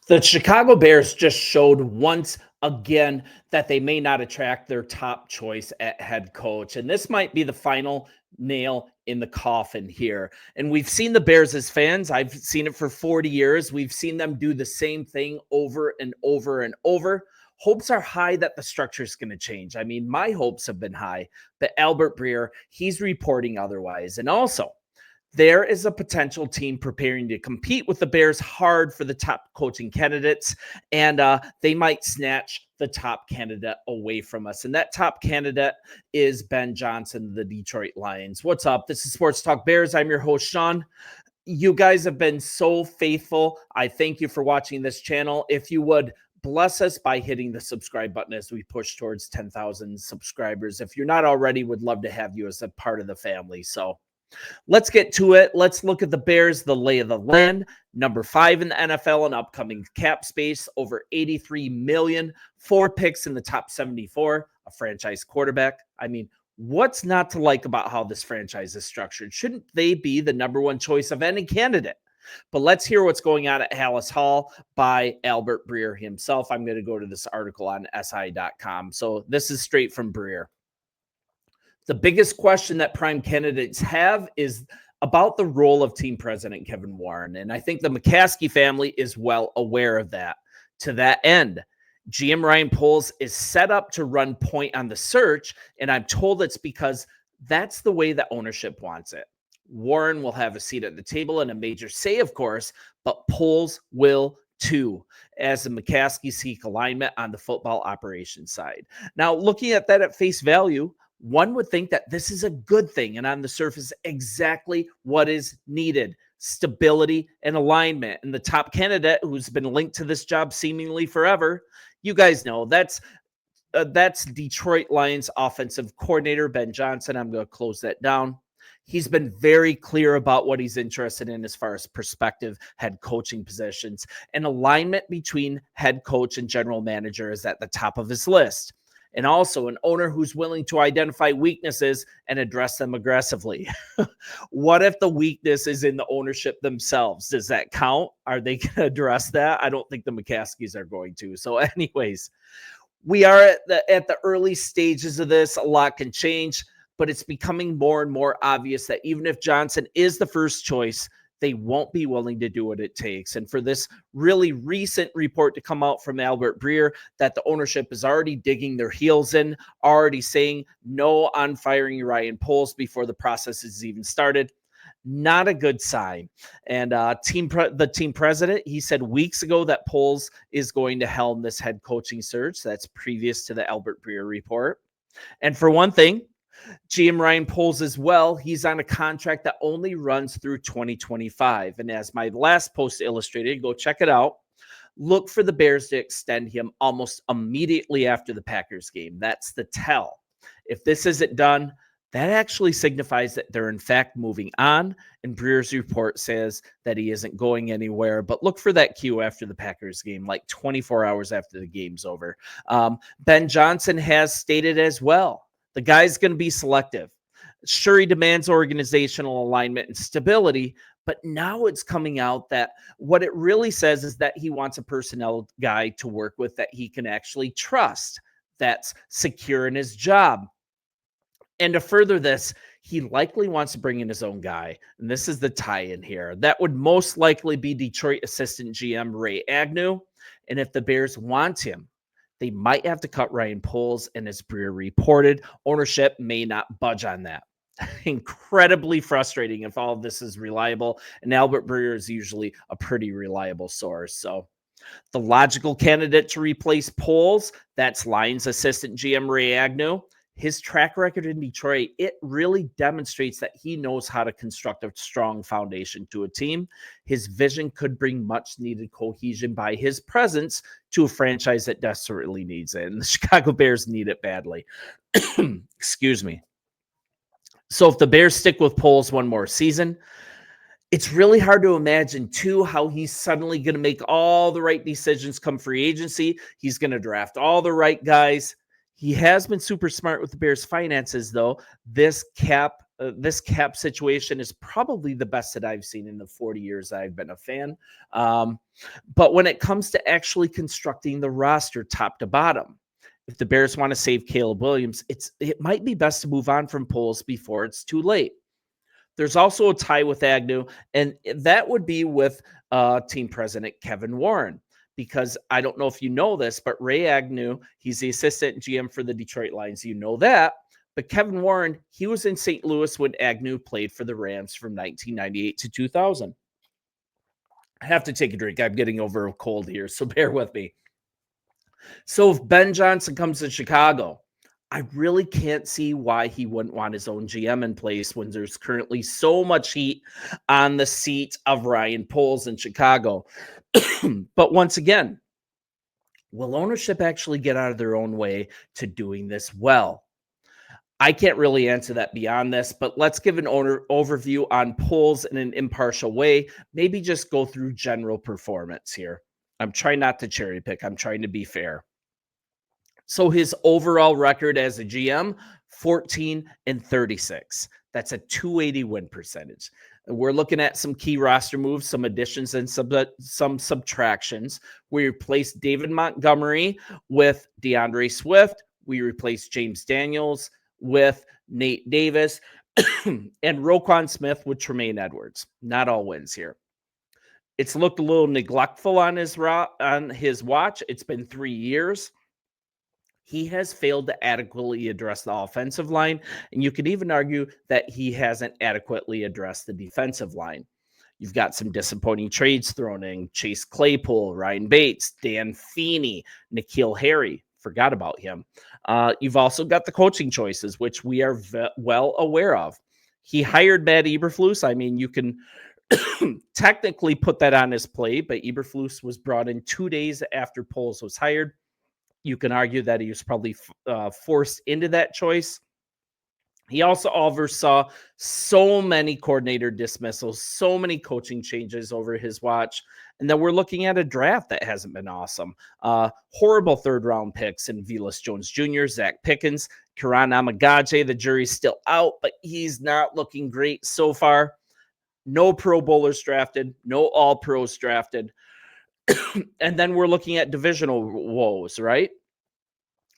The Chicago Bears just showed once again that they may not attract their top choice at head coach. And this might be the final nail in the coffin here. And we've seen the Bears as fans. I've seen it for 40 years. We've seen them do the same thing over and over and over. Hopes are high that the structure is going to change. I mean, my hopes have been high, but Albert Breer, he's reporting otherwise. And also, there is a potential team preparing to compete with the Bears hard for the top coaching candidates, and they might snatch the top candidate away from us. And that top candidate is Ben Johnson, the Detroit Lions. What's up? This is Sports Talk Bears. I'm your host, Sean. You guys have been so faithful. I thank you for watching this channel. If you would, bless us by hitting the subscribe button as we push towards 10,000 subscribers. If you're not already, would love to have you as a part of the family. So let's get to it. Let's look at the Bears, the lay of the land. Number 5 in the NFL in upcoming cap space, over $83 million, 4 picks in the top 74, a franchise quarterback. I mean, what's not to like about how this franchise is structured? Shouldn't they be the number one choice of any candidate? But let's hear what's going on at Halas Hall by Albert Breer himself. I'm going to go to this article on SI.com. So this is straight from Breer. The biggest question that prime candidates have is about the role of team president Kevin Warren. And I think the McCaskey family is well aware of that. To that end, GM Ryan Poles is set up to run point on the search. And I'm told it's because that's the way that ownership wants it. Warren will have a seat at the table and a major say, of course, but Poles will too, as the McCaskey seek alignment on the football operations side. Now, looking at that at face value, one would think that this is a good thing, and on the surface, exactly what is needed: stability and alignment. And the top candidate, who's been linked to this job seemingly forever, you guys know that's Detroit Lions offensive coordinator Ben Johnson. I'm going to close that down. He's been very clear about what he's interested in as far as prospective head coaching positions, and alignment between head coach and general manager is at the top of his list. And also an owner who's willing to identify weaknesses and address them aggressively. What if the weakness is in the ownership themselves? Does that count? Are they going to address that? I don't think the McCaskies are going to. So anyways, we are at the early stages of this. A lot can change, but it's becoming more and more obvious that even if Johnson is the first choice, they won't be willing to do what it takes. And for this really recent report to come out from Albert Breer that the ownership is already digging their heels in, already saying no on firing Ryan Poles before the process has even started, not a good sign. And the team president, he said weeks ago that Poles is going to helm this head coaching search. That's previous to the Albert Breer report. And for one thing, GM Ryan Poles as well, he's on a contract that only runs through 2025. And as my last post illustrated, go check it out. Look for the Bears to extend him almost immediately after the Packers game. That's the tell. If this isn't done, that actually signifies that they're in fact moving on. And Breer's report says that he isn't going anywhere. But look for that cue after the Packers game, like 24 hours after the game's over. Ben Johnson has stated as well, the guy's going to be selective. Sure, he demands organizational alignment and stability, but now it's coming out that what it really says is that he wants a personnel guy to work with that he can actually trust, that's secure in his job. And to further this, he likely wants to bring in his own guy. And this is the tie-in here. That would most likely be Detroit assistant GM Ray Agnew. And if the Bears want him, they might have to cut Ryan Poles, and as Breer reported, ownership may not budge on that. Incredibly frustrating if all of this is reliable, and Albert Breer is usually a pretty reliable source. So the logical candidate to replace Poles, that's Lions assistant GM Ray Agnew. His track record in Detroit, it really demonstrates that he knows how to construct a strong foundation to a team. His vision could bring much needed cohesion by his presence to a franchise that desperately needs it. And the Chicago Bears need it badly. Excuse me. So if the Bears stick with Poles one more season, it's really hard to imagine, too, how he's suddenly going to make all the right decisions come free agency. He's going to draft all the right guys. He has been super smart with the Bears' finances, though. This cap This cap situation is probably the best that I've seen in the 40 years I've been a fan. Um, but when it comes to actually constructing the roster top to bottom, if the Bears want to save Caleb Williams, it might be best to move on from Poles before it's too late. There's also a tie with Agnew, and that would be with team president Kevin Warren. Because I don't know if you know this, but Ray Agnew, he's the assistant GM for the Detroit Lions. You know that. But Kevin Warren, he was in St. Louis when Agnew played for the Rams from 1998 to 2000. I have to take a drink. I'm getting over a cold here, so bear with me. So if Ben Johnson comes to Chicago, I really can't see why he wouldn't want his own GM in place when there's currently so much heat on the seat of Ryan Poles in Chicago. But once again, will ownership actually get out of their own way to doing this well? I can't really answer that beyond this, but let's give an overview on Poles in an impartial way. Maybe just go through general performance here. I'm trying not to cherry pick. I'm trying to be fair. So his overall record as a GM, 14-36. That's a 280 win percentage. We're looking at some key roster moves, some additions and some subtractions. We replaced David Montgomery with DeAndre Swift. We replaced James Daniels with Nate Davis and Roquan Smith with Tremaine Edwards. Not all wins here. It's looked a little neglectful on his watch. It's been 3 years. He has failed to adequately address the offensive line, and you could even argue that he hasn't adequately addressed the defensive line. You've got some disappointing trades thrown in: Chase Claypool, Ryan Bates, Dan Feeney, N'Keal Harry. Forgot about him. You've also got the coaching choices, which we are well aware of. He hired Matt Eberflus. I mean, you can technically put that on his plate, but Eberflus was brought in 2 days after Poles was hired. You can argue that he was probably forced into that choice. He also oversaw so many coordinator dismissals, so many coaching changes over his watch. And then we're looking at a draft that hasn't been awesome. Horrible third-round picks in Velus Jones Jr., Zach Pickens, Karan Amagaje. The jury's still out, but he's not looking great so far. No Pro Bowlers drafted, no All-Pros drafted. And then we're looking at divisional woes, right?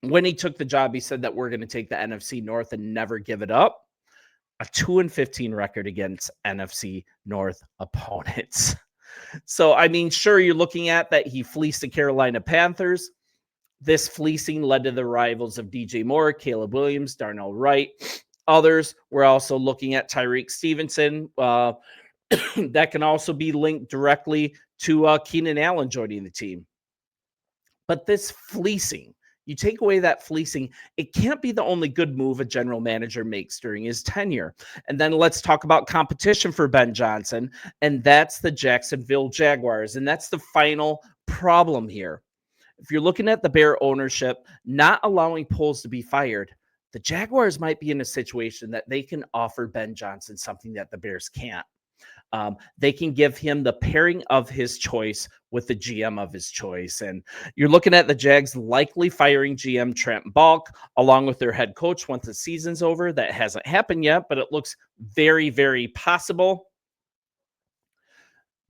When he took the job, he said that we're going to take the NFC North and never give it up. A 2-15 record against NFC North opponents. So, I mean, sure, you're looking at that he fleeced the Carolina Panthers. This fleecing led to the arrivals of DJ Moore, Caleb Williams, Darnell Wright. Others, we're also looking at Tyreek Stevenson. That can also be linked directly to Keenan Allen joining the team. But this fleecing, you take away that fleecing, it can't be the only good move a general manager makes during his tenure. And then let's talk about competition for Ben Johnson, and that's the Jacksonville Jaguars. And that's the final problem here. If you're looking at the Bear ownership not allowing Poles to be fired, the Jaguars might be in a situation that they can offer Ben Johnson something that the Bears can't. They can give him the pairing of his choice with the GM of his choice. And you're looking at the Jags likely firing GM Trent Balk along with their head coach once the season's over. That hasn't happened yet, but it looks very, very possible.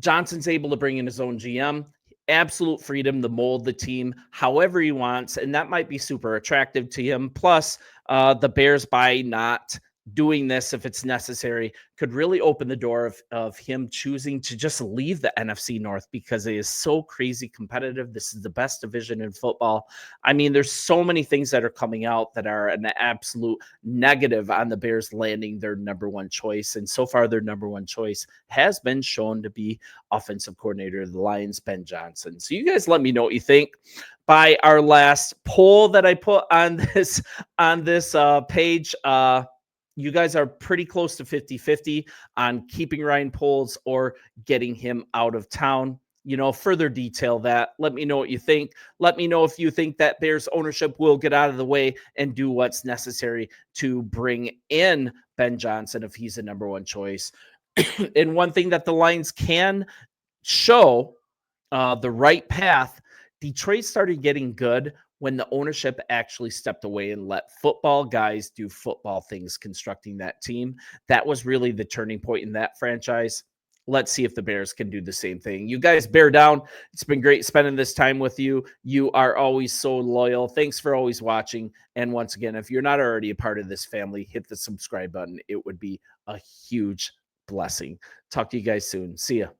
Johnson's able to bring in his own GM. Absolute freedom to mold the team however he wants, and that might be super attractive to him. Plus, the Bears, by not doing this if it's necessary, could really open the door of him choosing to just leave the NFC North because it is so crazy competitive. This is the best division in football. I mean, there's so many things that are coming out that are an absolute negative on the Bears landing their number one choice. And so far, their number one choice has been shown to be offensive coordinator of the Lions, Ben Johnson. So you guys let me know what you think. By our last poll that I put on this page, you guys are pretty close to 50-50 on keeping Ryan Poles or getting him out of town. You know, further detail that. Let me know what you think. Let me know if you think that Bears ownership will get out of the way and do what's necessary to bring in Ben Johnson if he's the number one choice. And one thing that the Lions can show the right path. Detroit started getting good when the ownership actually stepped away and let football guys do football things constructing that team. That was really the turning point in that franchise. Let's see if the Bears can do the same thing. You guys bear down. It's been great spending this time with you. You are always so loyal. Thanks for always watching. And once again, if you're not already a part of this family, hit the subscribe button. It would be a huge blessing. Talk to you guys soon. See ya.